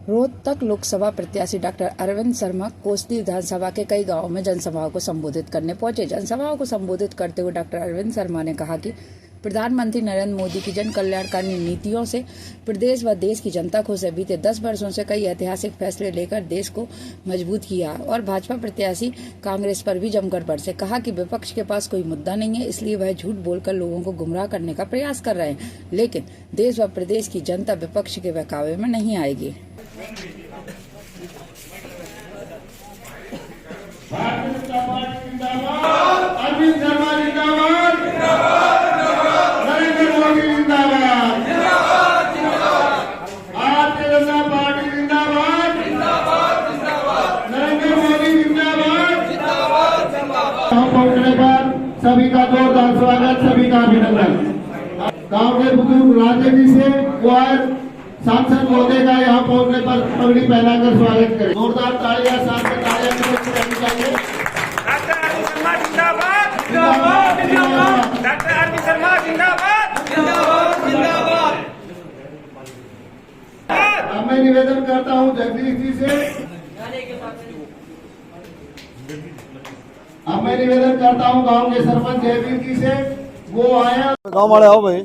रोहतक लोकसभा प्रत्याशी डॉक्टर अरविंद शर्मा कोसली विधानसभा के कई गांवों में जनसभाओं को संबोधित करने पहुंचे। जनसभाओं को संबोधित करते हुए डॉक्टर अरविंद शर्मा ने कहा कि प्रधानमंत्री नरेंद्र मोदी की जन कल्याणकारी नीतियों से प्रदेश व देश की जनता खुश है। बीते 10 वर्षों से कई ऐतिहासिक फैसले लेकर देश को मजबूत किया और भाजपा प्रत्याशी कांग्रेस पर भी जमकर बरसे। कहा कि विपक्ष के पास कोई मुद्दा नहीं है, इसलिए वह झूठ बोलकर लोगों को गुमराह करने का प्रयास कर रहे हैं, लेकिन देश व प्रदेश की जनता विपक्ष के बहकावे में नहीं आएगी। सभी का जोरदार स्वागत, सभी का अभिनंदन। गांव के बुजुर्ग राजे जी से वो सांसद महोदय का यहाँ पहुंचने पर पगड़ी पहनाकर स्वागत करें। जोरदार तालियां, साथ में तालियां करनी चाहिए। डॉक्टर अरविंद शर्मा जिंदाबाद, जिंदाबाद, जिंदाबाद। डॉक्टर अरविंद शर्मा जिंदाबाद, जिंदाबाद, जिंदाबाद। अब मैं निवेदन करता हूँ जगदीश जी से, अब मैं निवेदन करता हूँ गांव के सरपंच जयवीर जी से, वो आया। गांव वाले आओ भाई।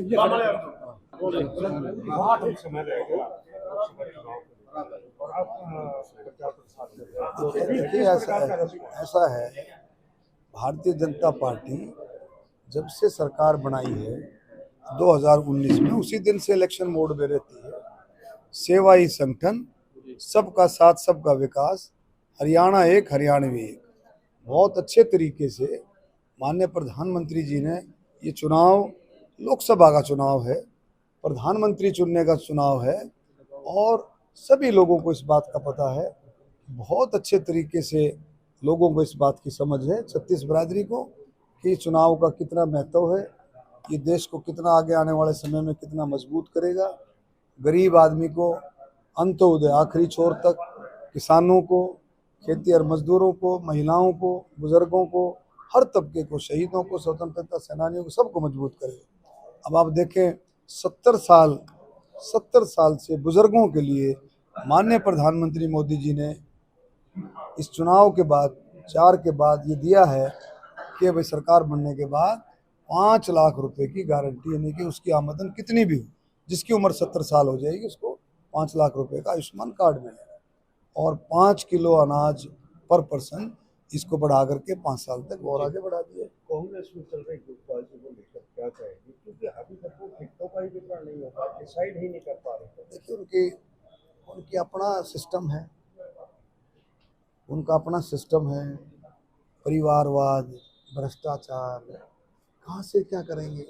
देखिए ऐसा है, भारतीय जनता पार्टी जब से सरकार बनाई है 2019 में, उसी दिन से इलेक्शन मोड में रहती है। सेवा ही संगठन, सबका साथ सबका विकास, हरियाणा एक हरियाणवी एक। बहुत अच्छे तरीके से माननीय प्रधानमंत्री जी ने ये चुनाव, लोकसभा का चुनाव है, प्रधानमंत्री चुनने का चुनाव है, और सभी लोगों को इस बात का पता है। बहुत अच्छे तरीके से लोगों को इस बात की समझ है, छत्तीस बिरादरी को, कि चुनाव का कितना महत्व है, ये देश को कितना आगे आने वाले समय में कितना मजबूत करेगा। गरीब आदमी को अंत्योदय आखिरी छोर तक, किसानों को, खेती और मजदूरों को, महिलाओं को, बुजुर्गों को, हर तबके को, शहीदों को, स्वतंत्रता सेनानियों को, सबको मजबूत करेगा। अब आप देखें 70 साल से बुजुर्गों के लिए माननीय प्रधानमंत्री मोदी जी ने इस चुनाव के बाद 4 के बाद ये दिया है कि भाई सरकार बनने के बाद 5 लाख रुपए की गारंटी, यानी कि उसकी आमदन कितनी भी हो, जिसकी उम्र 70 साल हो जाएगी उसको 5 लाख रुपए का आयुष्मान कार्ड मिलेगा, और 5 किलो अनाज पर पर्सन, इसको बढ़ा करके 5 साल तक और आगे बढ़ा दिए। कांग्रेस में चल रही गुटबाजी को लेकर क्या कहेगी, क्योंकि अभी तक वो टिकटों का ही वितरण नहीं होता, डिसाइड ही नहीं कर पा रहे। देखिए उनकी अपना सिस्टम है, उनका अपना सिस्टम है, परिवारवाद, भ्रष्टाचार, कहाँ से क्या करेंगे,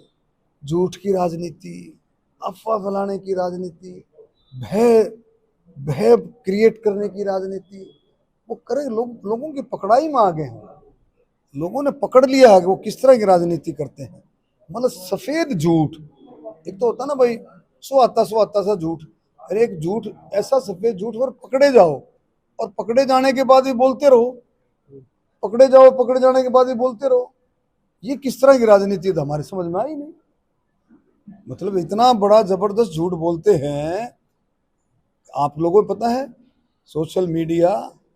झूठ की राजनीति, अफवाह फैलाने की राजनीति, भय क्रिएट करने की राजनीति, वो करे। लोगों की पकड़ाई में आ गए हैं, लोगों ने पकड़ लिया है कि वो किस तरह की राजनीति करते हैं। मतलब सफेद झूठ, एक तो होता ना भाई सो आता सा झूठ, अरे एक झूठ ऐसा सफेद झूठ पर पकड़े जाओ, और पकड़े जाने के बाद भी बोलते रहो, पकड़े जाओ, पकड़े जाने के बाद भी बोलते रहो। ये किस तरह की राजनीति है, हमारी समझ में आई नहीं। मतलब इतना बड़ा जबरदस्त झूठ बोलते हैं। आप लोगों को पता है, सोशल मीडिया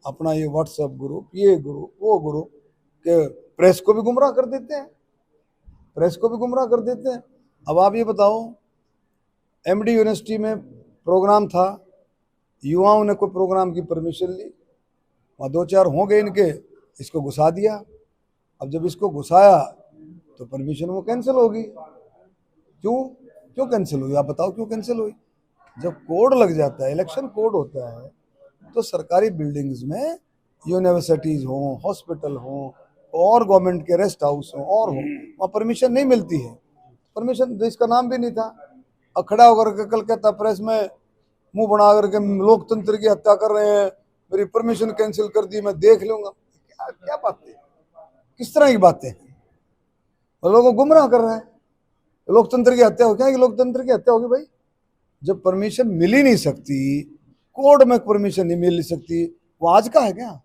अपना ये व्हाट्सएप ग्रुप, ये ग्रुप, वो ग्रुप के प्रेस को भी गुमराह कर देते हैं, प्रेस को भी गुमराह कर देते हैं। अब आप ये बताओ, एमडी यूनिवर्सिटी में प्रोग्राम था, युवाओं ने कोई प्रोग्राम की परमिशन ली, वहाँ 2-4 हो गए इनके, इसको घुसा दिया। अब जब इसको घुसाया तो परमिशन वो कैंसिल होगी। क्यों कैंसिल हुई, आप बताओ क्यों कैंसिल हुई? जब कोड लग जाता है, इलेक्शन कोड होता है, तो सरकारी बिल्डिंग्स में यूनिवर्सिटीज़ हों, हॉस्पिटल हों, और गवर्नमेंट के रेस्ट हाउस हों और हों, वहाँ परमिशन नहीं मिलती है। परमिशन जिसका नाम भी नहीं था, अब खड़ा होकर के कल कहता प्रेस में, मुंह बना करके लोकतंत्र की हत्या कर रहे हैं, मेरी परमिशन कैंसिल कर दी, मैं देख लूंगा। क्या बातें, किस तरह की बातें, लोगों को गुमराह कर रहा है। लोकतंत्र की हत्या हो, क्या लोकतंत्र की हत्या होगी भाई? जब परमिशन मिल ही नहीं सकती, कोर्ट में परमिशन नहीं मिल सकती, वो आज का है क्या?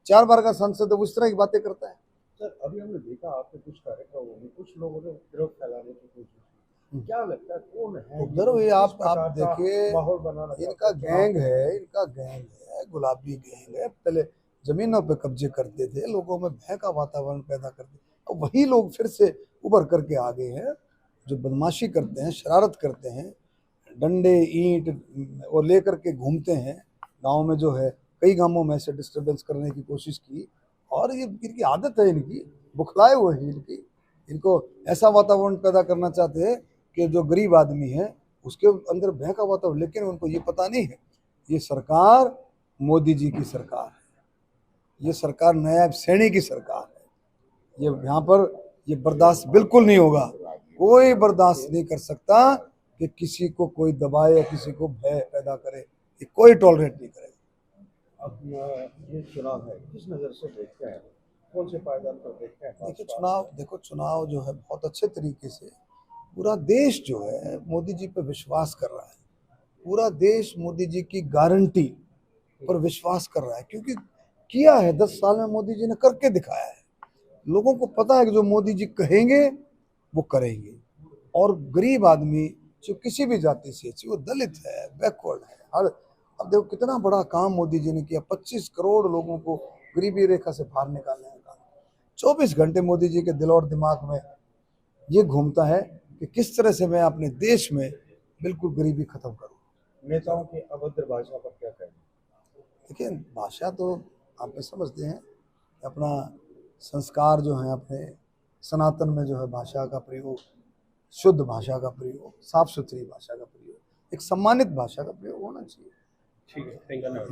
4 बार का सांसद उस तरह की बातें करता है। सर, अभी हमने देखा आपके कुछ कार्यक्रमों में कुछ लोगों ने विरोध फैलाने की कोशिश की, क्या लगता है कौन है उधर ये आप प्रकार का देखिए, माहौल बनाना इनका गैंग है, गुलाबी गैंग है। पहले जमीनों पे कब्जे करते थे, लोगों में भय का वातावरण पैदा करते, अब वही लोग फिर से उभर करके आ गए हैं, जो बदमाशी करते हैं, शरारत करते हैं, डंडे ईंट और लेकर के घूमते हैं गांव में। जो है कई गांवों में ऐसे डिस्टर्बेंस करने की कोशिश की, और ये इनकी आदत है, इनकी बुखलाए हुए हैं इनको ऐसा वातावरण पैदा करना चाहते हैं कि जो गरीब आदमी है उसके अंदर भय का वातावरण। लेकिन उनको ये पता नहीं है, ये सरकार मोदी जी की सरकार है, ये सरकार नायब सैनी की सरकार है। ये यहाँ पर ये बर्दाश्त बिल्कुल नहीं होगा, कोई बर्दाश्त नहीं कर सकता कि किसी को कोई दबाए या किसी को भय पैदा करे, ये कोई टॉलरेट नहीं करेगा। अब ये चुनाव है, किस नज़र से देखते हैं, कौन से पायदान पर देखते हैं? देखो चुनाव जो है बहुत अच्छे तरीके से पूरा देश जो है मोदी जी पे विश्वास कर रहा है, पूरा देश मोदी जी की गारंटी पर विश्वास कर रहा है, क्योंकि किया है 10 साल में मोदी जी ने करके दिखाया है। लोगों को पता है कि जो मोदी जी कहेंगे वो करेंगे, और गरीब आदमी जो किसी भी जाति से, वो दलित है, बैकवर्ड है, हर अब देखो कितना बड़ा काम मोदी जी ने किया, 25 करोड़ लोगों को गरीबी रेखा से बाहर निकालने का। 24 घंटे मोदी जी के दिल और दिमाग में ये घूमता है कि किस तरह से मैं अपने देश में बिल्कुल गरीबी खत्म करूं। नेताओं की अभद्र भाषा पर क्या कहें? देखिए भाषा तो आप भी समझते हैं, अपना संस्कार जो है, अपने सनातन में जो है भाषा का प्रयोग, शुद्ध भाषा का प्रयोग, साफ सुथरी भाषा का प्रयोग, एक सम्मानित भाषा का प्रयोग होना चाहिए। ठीक है, थैंक यू।